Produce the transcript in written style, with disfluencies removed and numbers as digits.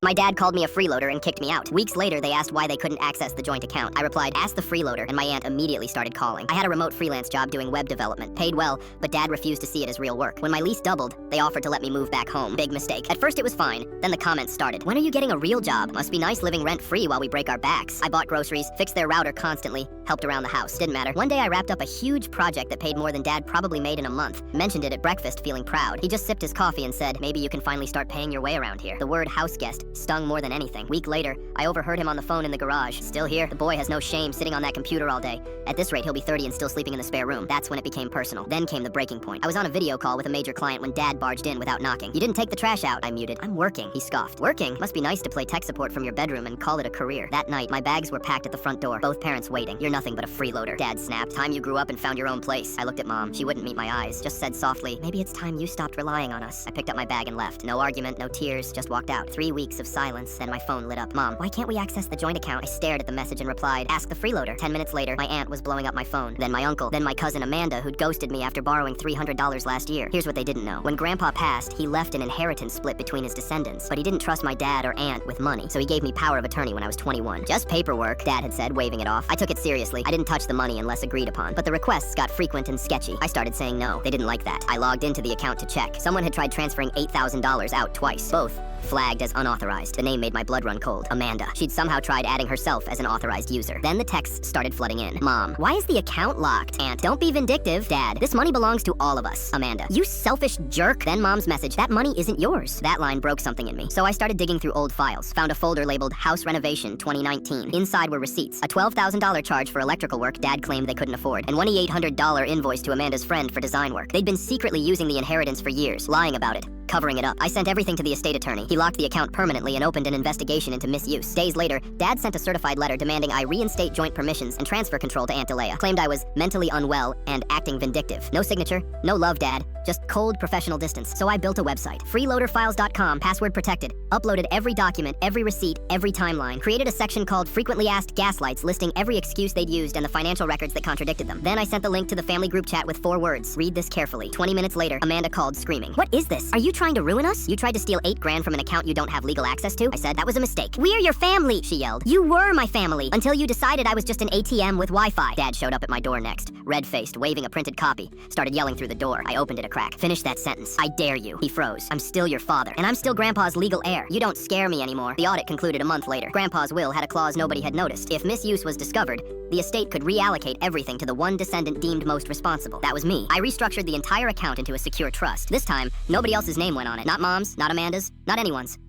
My dad called me a freeloader and kicked me out. Weeks later, they asked why they couldn't access the joint account. I replied, ask the freeloader, and my aunt immediately started calling. I had a remote freelance job doing web development. Paid well, but dad refused to see it as real work. When my lease doubled, they offered to let me move back home. Big mistake. At first it was fine, then the comments started. When are you getting a real job? Must be nice living rent-free while we break our backs. I bought groceries, fixed their router constantly, helped around the house. Didn't matter. One day I wrapped up a huge project that paid more than dad probably made in a month. Mentioned it at breakfast, feeling proud. He just sipped his coffee and said, maybe you can finally start paying your way around here. The word houseguest stung more than anything. Week later, I overheard him on the phone in the garage. Still here? The boy has no shame sitting on that computer all day. At this rate, he'll be 30 and still sleeping in the spare room. That's when it became personal. Then came the breaking point. I was on a video call with a major client when dad barged in without knocking. You didn't take the trash out, I muted. I'm working, he scoffed. Working? Must be nice to play tech support from your bedroom and call it a career. That night, my bags were packed at the front door, both parents waiting. You're nothing but a freeloader. Dad snapped. Time you grew up and found your own place. I looked at mom. She wouldn't meet my eyes, just said softly, maybe it's time you stopped relying on us. I picked up my bag and left. No argument, no tears, just walked out. 3 weeks of silence, then my phone lit up. Mom, why can't we access the joint account? I stared at the message and replied, ask the freeloader. 10 minutes later, my aunt was blowing up my phone. Then my uncle. Then my cousin Amanda, who'd ghosted me after borrowing $300 last year. Here's what they didn't know. When Grandpa passed, he left an inheritance split between his descendants, but he didn't trust my dad or aunt with money, so he gave me power of attorney when I was 21. Just paperwork, Dad had said, waving it off. I took it seriously. I didn't touch the money unless agreed upon, but the requests got frequent and sketchy. I started saying no. They didn't like that. I logged into the account to check. Someone had tried transferring $8,000 out twice. Both flagged as unauthorized. The name made my blood run cold. Amanda. She'd somehow tried adding herself as an authorized user. Then the texts started flooding in. Mom, why is the account locked? Aunt, don't be vindictive. Dad, this money belongs to all of us. Amanda, you selfish jerk. Then mom's message, that money isn't yours. That line broke something in me. So I started digging through old files. Found a folder labeled House Renovation 2019. Inside were receipts. A $12,000 charge for electrical work Dad claimed they couldn't afford. And $2,800 invoice to Amanda's friend for design work. They'd been secretly using the inheritance for years, lying about it, covering it up. I sent everything to the estate attorney. He locked the account permanently and opened an investigation into misuse. Days later, Dad sent a certified letter demanding I reinstate joint permissions and transfer control to Aunt Delea. Claimed I was mentally unwell and acting vindictive. No signature, no love, Dad, just cold professional distance. So I built a website, freeloaderfiles.com, password protected, uploaded every document, every receipt, every timeline, created a section called Frequently Asked Gaslights listing every excuse they'd used and the financial records that contradicted them. Then I sent the link to the family group chat with 4 words. Read this carefully. 20 minutes later, Amanda called screaming. What is this? Are you trying to ruin us? You tried to steal $8,000 from an account you don't have legal access to? I said, that was a mistake. We're your family, she yelled. You were my family until you decided I was just an ATM with Wi-Fi. Dad showed up at my door next, red-faced, waving a printed copy. Started yelling through the door. I opened it a crack. Finish that sentence. I dare you. He froze. I'm still your father, and I'm still Grandpa's legal heir. You don't scare me anymore. The audit concluded a month later. Grandpa's will had a clause nobody had noticed. If misuse was discovered, the estate could reallocate everything to the one descendant deemed most responsible. That was me. I restructured the entire account into a secure trust. This time, nobody else's name went on it. Not Mom's, not Amanda's, not anyone's.